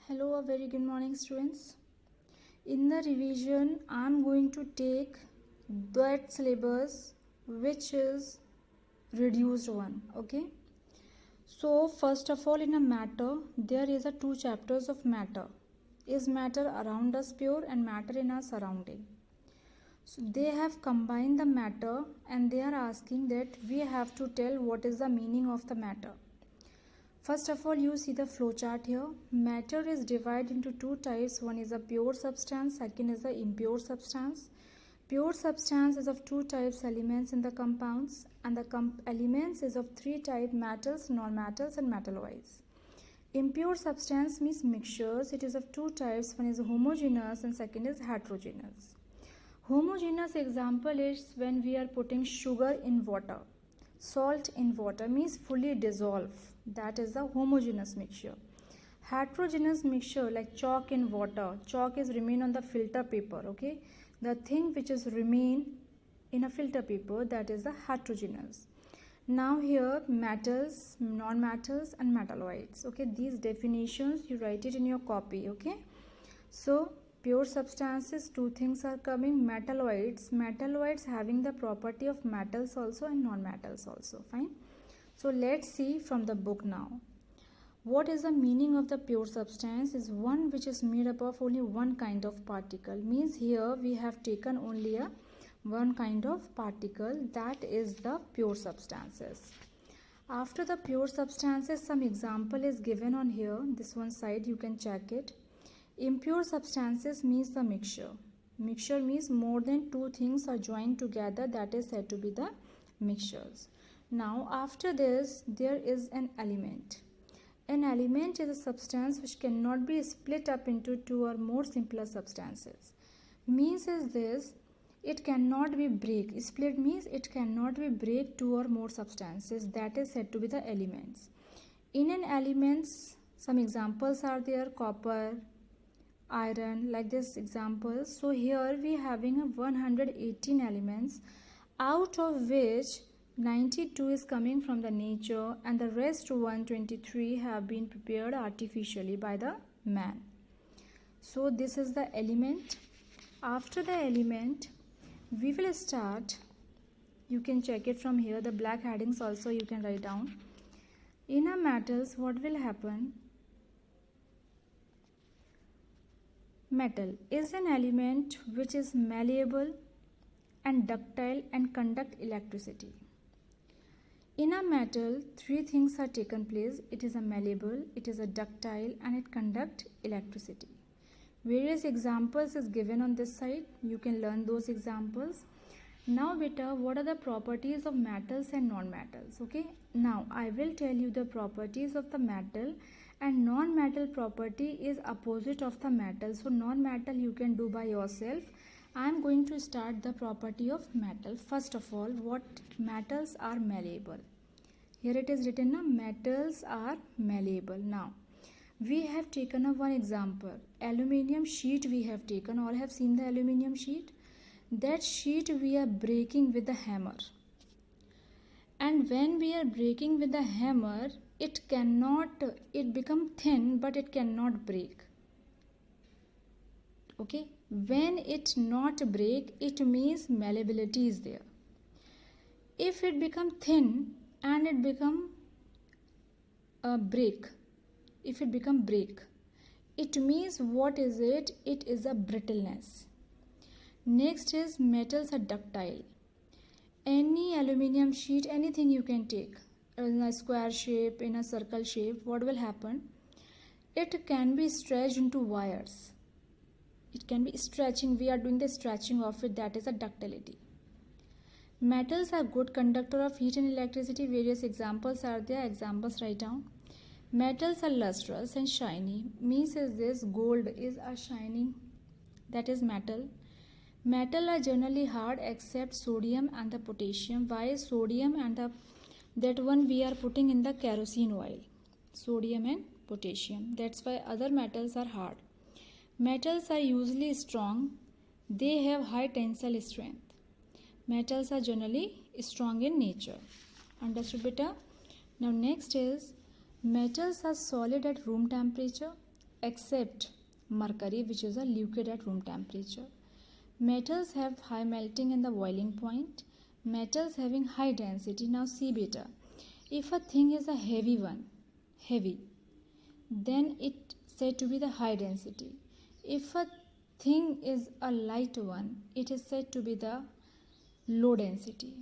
Hello, a very good morning, students. In the revision, I am going to take that syllabus which is reduced one. Okay. So first of all, in a matter, there is a two chapters of matter. Is matter around us pure and matter in our surrounding. So they have combined the matter and they are asking that we have to tell what is the meaning of the matter. First of all, you see the flow chart here. Matter is divided into two types. One is a pure substance, second is the impure substance. Pure substance is of two types elements in the compounds, and the elements is of three types: metals, non-metals and metalloids. Impure substance means mixtures. It is of two types. One is homogeneous and second is heterogeneous. Homogeneous example is when we are putting sugar in water. Salt in water means fully dissolve. That is the homogeneous mixture. Heterogeneous mixture like chalk in water. Chalk is remain on the filter paper. Okay, the thing which is remain in a filter paper, that is the heterogeneous. Now here metals, non-metals and metalloids. Okay, these definitions you write it in your copy. Okay, so pure substances, two things are coming. Metalloids having the property of metals also and non-metals also. Fine. So let's see from the book now. What is the meaning of the pure substance? Is one which is made up of only one kind of particle. Means here we have taken only one kind of particle, that is the pure substances. After the pure substances, some example is given on here. This one side you can check it. Impure substances means the mixture. Mixture means more than two things are joined together, that is said to be the mixtures. Now after this there is an element. An element is a substance which cannot be split up into two or more simpler substances. Means is this, it cannot be break. Split means it cannot be break two or more substances, that is said to be the elements. In an elements, some examples are there: copper, iron, like this examples. So here we having a 118 elements, out of which 92 is coming from the nature and the rest 123 have been prepared artificially by the man. So this is the element. After the element we will start, you can check it from here, the black headings also you can write down. In a metals, what will happen? Metal is an element which is malleable and ductile and conduct electricity. In a metal, three things are taken place. It is a malleable, it is a ductile and it conduct electricity. Various examples is given on this side. You can learn those examples. Now beta, what are the properties of metals and non-metals? Okay, now I will tell you the properties of the metal, and non-metal property is opposite of the metal. So non-metal you can do by yourself. I am going to start the property of metal. First of all, what metals are malleable? Here it is written now, metals are malleable. Now we have taken one example, aluminium sheet we have taken. All have seen the aluminium sheet. That sheet we are breaking with the hammer, and when we are breaking with the hammer, it become thin but it cannot break. Okay, when it not break, it means malleability is there. If it become thin and it become break, if it become break, it means what is it? It is a brittleness. Next is metals are ductile. Any aluminium sheet, anything you can take in a square shape, in a circle shape, what will happen? It can be stretched into wires. It can be stretching, we are doing the stretching of it, that is a ductility. Metals are good conductor of heat and electricity. Various examples are there. Examples write down. Metals are lustrous and shiny. Means is this, gold is a shining, that is metal. Metal are generally hard except sodium and the potassium. Why sodium and that one we are putting in the kerosene oil, sodium and potassium. That's why other metals are hard. Metals are usually strong. They have high tensile strength. Metals are generally strong in nature. Understood beta? Now next is, metals are solid at room temperature. except mercury, which is a liquid at room temperature. Metals have high melting and the boiling point. Metals having high density. Now see beta, if a thing is a heavy one, heavy, then it said to be the high density. If a thing is a light one, it is said to be the low density.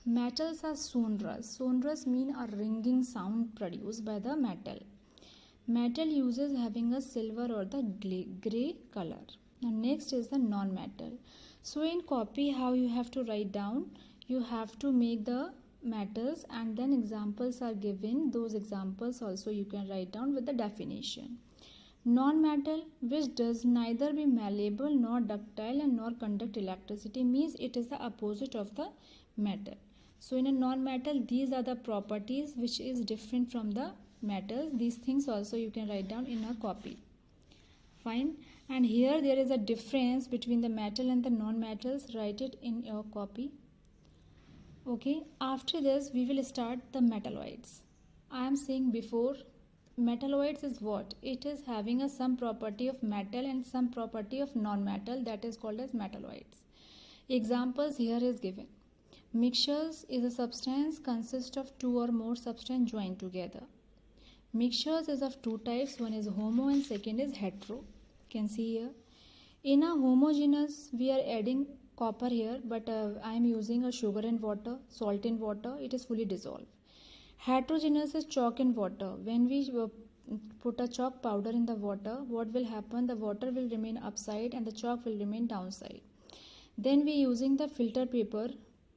Metals are sonorous. Sonorous mean a ringing sound produced by the metal. Metal uses having a silver or the grey color. Now next is the non-metal. So in copy, how you have to write down, you have to make the metals and then examples are given. Those examples also you can write down with the definition. Non-metal, which does neither be malleable nor ductile and nor conduct electricity, means it is the opposite of the metal. So in a non-metal, these are the properties which is different from the metals. These things also you can write down in a copy. Fine. And here there is a difference between the metal and the non-metals. Write it in your copy. Okay. After this, we will start the metalloids. I am saying before, metalloids is what? It is having a some property of metal and some property of non-metal, that is called as metalloids. Examples here is given. Mixtures is a substance consists of two or more substance joined together. Mixtures is of two types, one is homo and second is hetero. Can see here. In a homogeneous, we are adding copper here, but I am using a sugar and water, salt in water, it is fully dissolved. Heterogeneous is chalk and water. When we put a chalk powder in the water, what will happen? The water will remain upside and the chalk will remain downside. Then we using the filter paper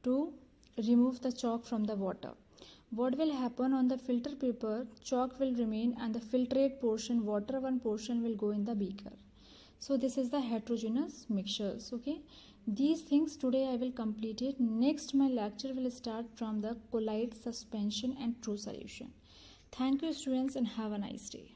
to remove the chalk from the water. What will happen on the filter paper? Chalk will remain and the filtrate portion, water one portion will go in the beaker. So this is the heterogeneous mixtures. Okay. These things today I will complete it. Next my lecture will start from the colloid, suspension and true solution. Thank you students and have a nice day.